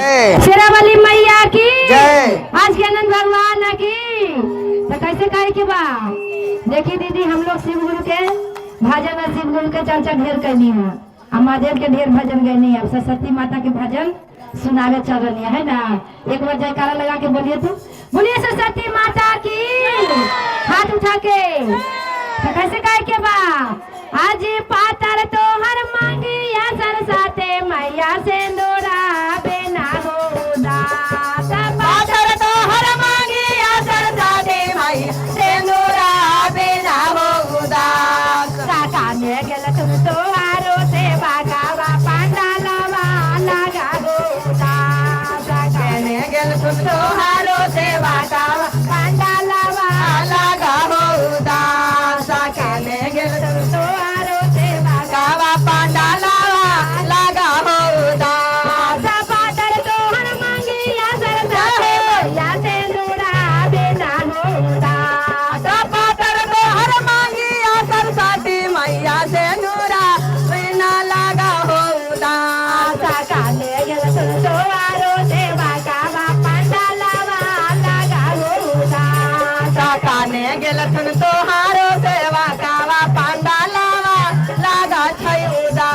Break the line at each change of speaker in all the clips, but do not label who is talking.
शेरावाली मैया की
जय।
आज के आनंद भगवान की। तो कैसे कहे के बा देखी दीदी, हम लोग शिव गुरु के भजन और शिव गुरु के चर्चा ढेर करनी है। हम महादेव के ढेर भजन गए है। सरस्वती माता के भजन सुनावे चल रही है ना। एक बार जयकारा लगा के बोलिए, तो बोलिए सरस्वती माता की। हाथ उठा के तो कैसे कहे के बा आज पातर तो हर मांगी या सरस्वती मैया से दोरा बेना होदा। पातर तो हर मांगी या सरस्वती मैया से दोरा बेना होदा। काका ने गेल तुम तो आरो से बागावा पांडालवा लगा होदा। काका ने गेल तुम तो आरो से बागावा पांडालवा लगा होदा। काका ने गेल तुम तो आरो से बागावा पांडालवा लगा होदा। पातर तो हर मांगी या सरस्वती मैया से दोरा बेना होदा। पातर तो हर मांगी या सरस्वती मैया से दोरा बेना लगा होदा। काका ने गेल तुम तो आरो से बागावा पांडालवा लगा होदा। काका ने गेल तुम तो हारो से बागावा पांडालवा लगा छयुदा।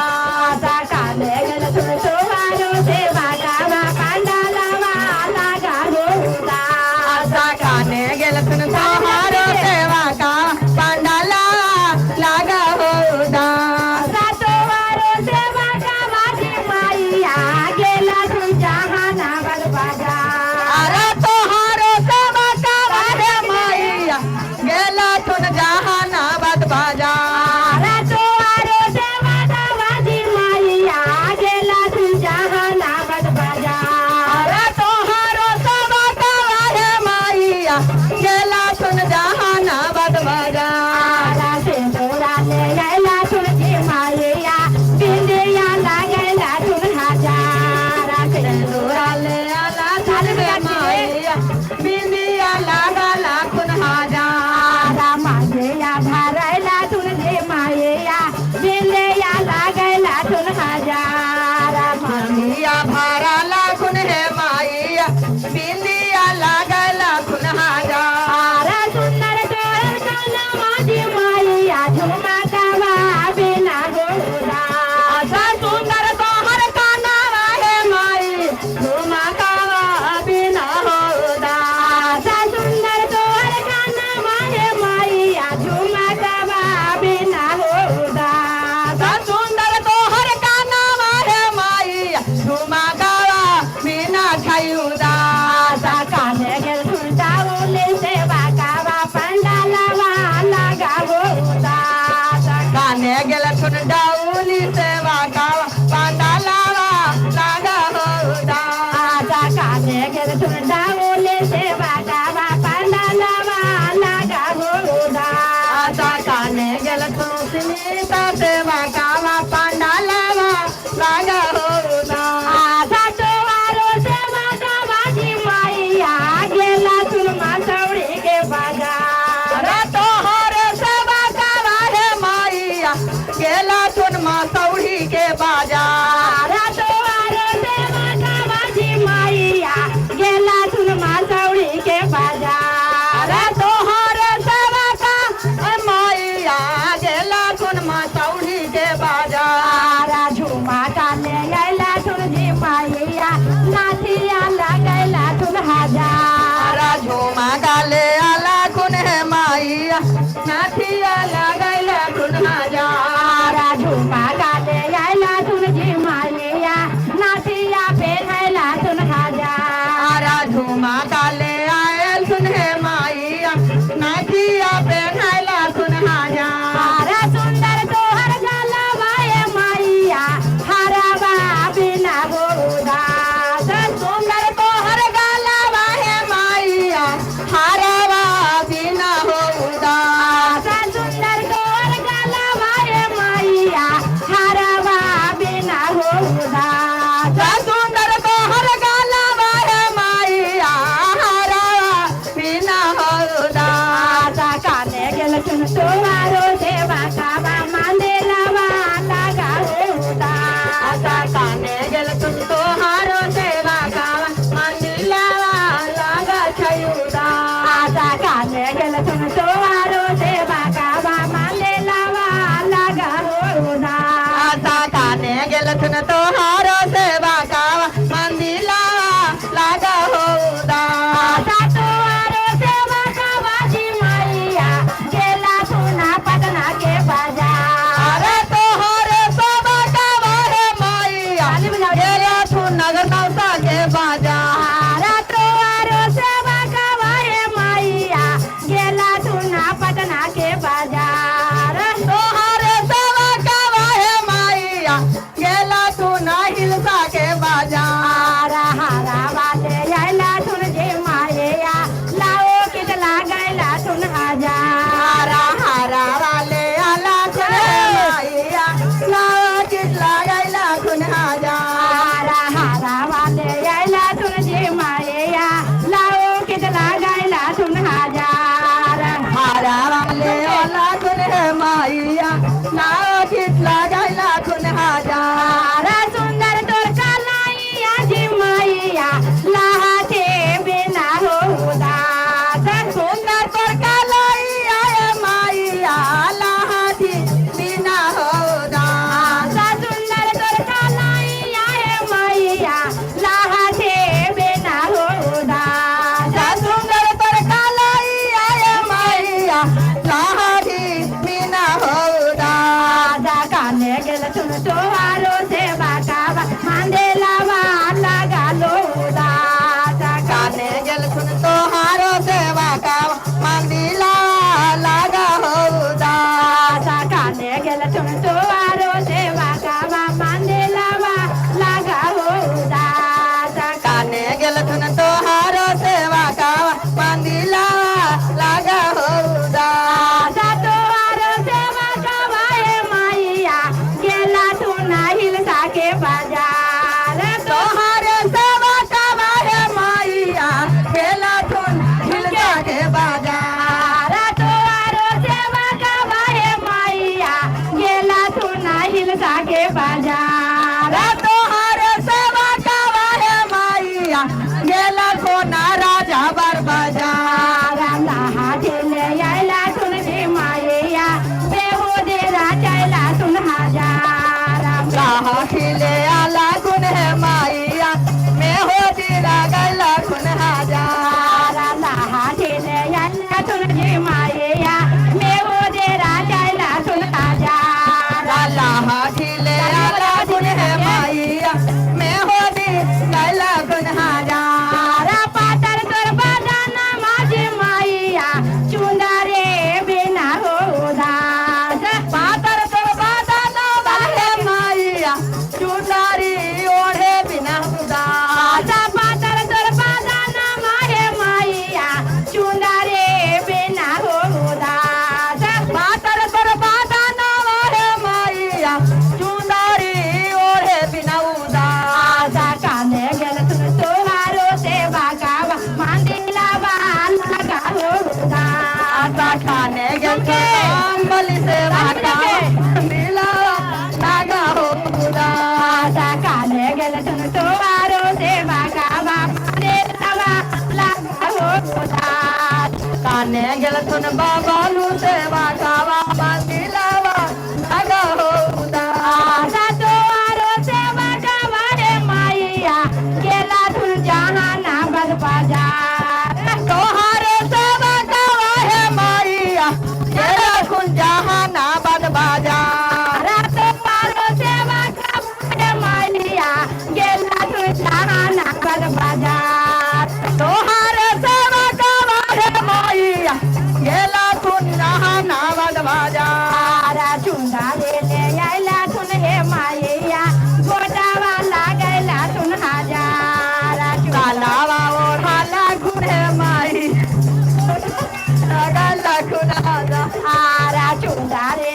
काका ने गेल तुम तो हारो से बागावा पांडालवा लगा होदा। काका ने गेल तुम तो हारो से बागावा पांडालवा लगा होदा। सातो वारो से बागावा जी मैया गेला तुम जहानाबाद बाजार। अरे तो हारो से बागावा रे मैया गेला तुम जहानाबाद बाजार। अरे तो हारो से बागावा जी मैया गेला तुम जहानाबाद बाजार। अरे तो हारो से बागावा रे मैया गेला तुम जहानाबाद बाजार। सिंदूरा ले गैला तुम जी मैया बिंदिया लगैला तुम हजार। सिंदूरा ले आला तुम मैया बिंदिया लगला तुम हजार। मांगिया भरैला तुम जी मैया बिंदिया लगैला तुम हजार। मांगिया भरला तुम हे मैया बिंदिया लगला तुम हजार। सुंदर तोर कनवा जी मैया झुमकावा बिना होदा। सुंदर तोहर कनवा हे माई झुमकावा बिना होदा। सुंदर तोहर कनवा हे मैया झुमकावा बिना होदा। सुंदर तोहर कनवा हे मैया झुमकावा बिना छयुदा। काने गेल सुनता बोले से बागावा पांडालवा लगा होदा। काने गेल सुन डाउली से बागावा पांडालवा लगा होदा। काने गेल सुन डाउली से बागावा पांडालवा लगा होदा। काने गेल सुन सीता से बागावा पांडालवा लगा होदा। सातो वारो से बागावा जी मैया गेला तुम मसौड़ी के बाजार। तो हरे से बागावा रे मैया गेला तुम मसौड़ी के बाजार। तो हरे से बागावा जी मैया गेला तुम मसौड़ी के बाजार। तो हरे से बागावा मैया गेला तुम मसौड़ी के बाजार। झुमा का ले गैला तुम जी मैया नाथिया लगैला तुम हजार। झुमा गाले आला कुन है मैया नाथिया लगैला तुम हजार। झुमा गाले आला तुम जी मैया नाथिया पहनैला तुम हजार। झुमा गाले आयल तुम है मैया नाथिया पहनैला तुम हजार। सुंदर तोहर गलवा हे मैया हरवा बिना होदा। सुंदर तोहर गलवा हे मैया हरवा बिना होदा। सुंदर तोहर गलवा हे मैया हरवा बिना होदा। सुंदर तोहर गलवा हे मैया हरवा बिना होदा। काने गेल तुम तोहारो से बागावा मांडेलवा लगा होदा। काने गेल तुम तोहारो से बागा
बाजार
तोहारो सेवा कवाए मैया गेला तुना पटना के बाजार
तोहरे सेवा कवाए मैया गेला तू ना हिलसा के बाजार
हरा वाले आइला तुन जे माया लाओ कितला गैला तुन हजार
हरा वाले आला खुन मैया लाओ कितला गैला खुन हजार
हरा वाले आइला तुन जे माया लाओ कितला गैला तुन हजार
हरा वाले आला खुन मैया लाओ कितला गैला खुन हजार
सुंदर तोर कलाइया जी मैया लाते बिना हो उदास
सुंदर तोर कलैया मैया लाठी बिना हो दास
सुंदर तोर कलाइया मैया लाते बिना हो उदास
सुंदर तोर कलैया मैया लाठी बिना हो दास
राजा काने गेल तुम तोहारो सेवा कावा मांदेलावा लगा लो राजा
काने गेल सुन तोहारो सेवा का मंदिला लगा हो दास
राजा काने गेल तुम तोहारो सेवा कावा मांदेलावा लगा हो राजा
काने गेल सुन तोहारो सेवा का मंदिला लगा हो दास
राजा तोहारो सेवा कावा ए मैया गेला तू नाहिल साके बाजार
तोहारे सेवा का मैया खेला सुन हिलका के बाजार
तोहारो सेवा कावा ए मैया गेला तू नाहिल साके बाजार
तोहारे सेवा का मैया गेला कोना राजा बर बाजार
हाथीले आइला तुन जे माया बेहो देरा चैला तुन हजार
खिले आला खुन है मैया मैं हो दिला गला खुन हजार
हाथीले आइला तुन जे माया बेहो देरा चैला तुन हजार
खिले आला खुन है मैया मैं हो दिला खुन हजार
पातर तोर बजाना माझे माया चुंदारे बिना हो उदास
पातर तोर बादाना बाहे मैया चुनारी ओढ़े बिना उदास
पातर तोर बजाना माहे माया चुंदारे बिना हो उदास
पातर तोर बादाना बाहे मैया चुनारी ओढ़े बिना उदास
काने गेल तुम तोहारो सेवा कावा मांदिलावा लगा हो उदास
खाने गए बलि सेवा का मिला लगा हो उदास
काने गेल तुम तोहारो सेवा कावा मांदिलावा लगा हो उदास
काने गल सुन बाबालू सेवा कावा मंदिलावा लगा हो उदास
तोहारो सेवा कावा रे माया गेला तुम जहाना बद बाजार
तोहारे सेवा कावा है मैया तेरा कुन जहाना बद बाजार
तोहारो सेवा कावा रे माया गेला तुम जहाना बद बाजार
तोहारे सेवा कावा है मैया गेला कुन जहाना बद बाजार
चुंदा ले आइला तुन हे माया गोटावा लागैला तुन हजार
कालावा ओढ़ाला खुने माई लगाला खुनादा
चुंदा ले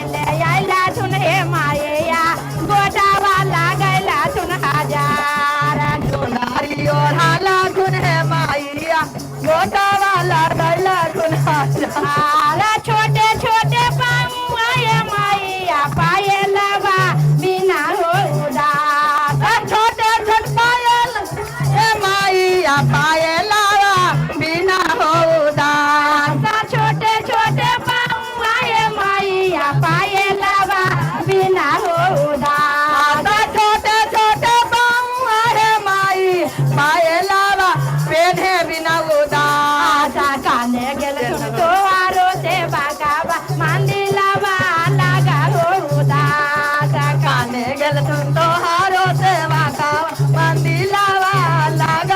आइला तुन हे माया गोटावा लागैला तुन हजार
नारी ओढ़ाला खुने माईया गोटा वाला गला खुनादा
छोटे छोटे पाऊ आए माया पाए लगा बिना हो उदास
छोटे छोटे पायल ए माईया पाए लावा बिना हो उदास
छोटे छोटे पाऊ आए माया पाए लगा बिना हो उदास
छोटे छोटे पाऊ है माई पाए लावा पेढ़े बिना उदास
काने गेल तोहारो सेवा कावा मांदिलावा लगा हो उदास
काने गल तुम तोहारो सेवा का मंदिलावा लगा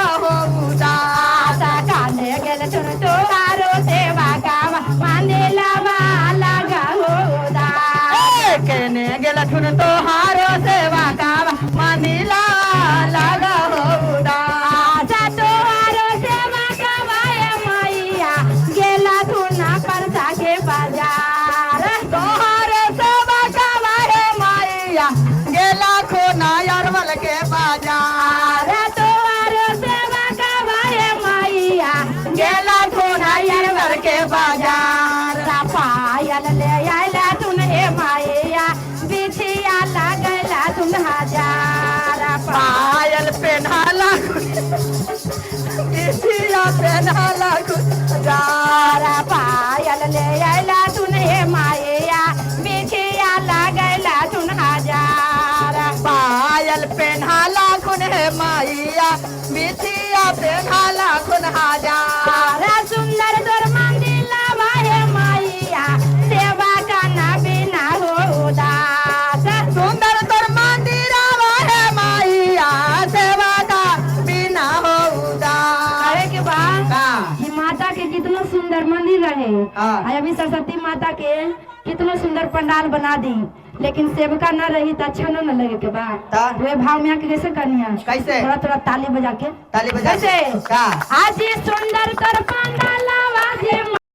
बिछिया पहनाला गुन हजारा
पायल ले आइला तुन हे माया बिछिया लागैला तुन हजार
पायल पहनाला गुन है माइया बिछिया पहनाला गुन हजार
सुंदर तोर मंदिर लावा हे माया सेवा करना बिना हो उदास
सुंदर तोर मंदिर है माइया सेवा का बिना हो उदास
अरे के बाद
हाँ।
कि माता के कितना सुंदर मंदिर रहे
हाँ।
और अभी सरस्वती माता के कितना सुंदर पंडाल बना दी लेकिन सेवका न रही तो अच्छा न लगे के बाद
ता?
वे भाव में आके कैसे करनी है
कैसे?
थोड़ा थोड़ा ताली बजा के
ताली बजा के?
कैसे
का?
आज ये सुंदर कर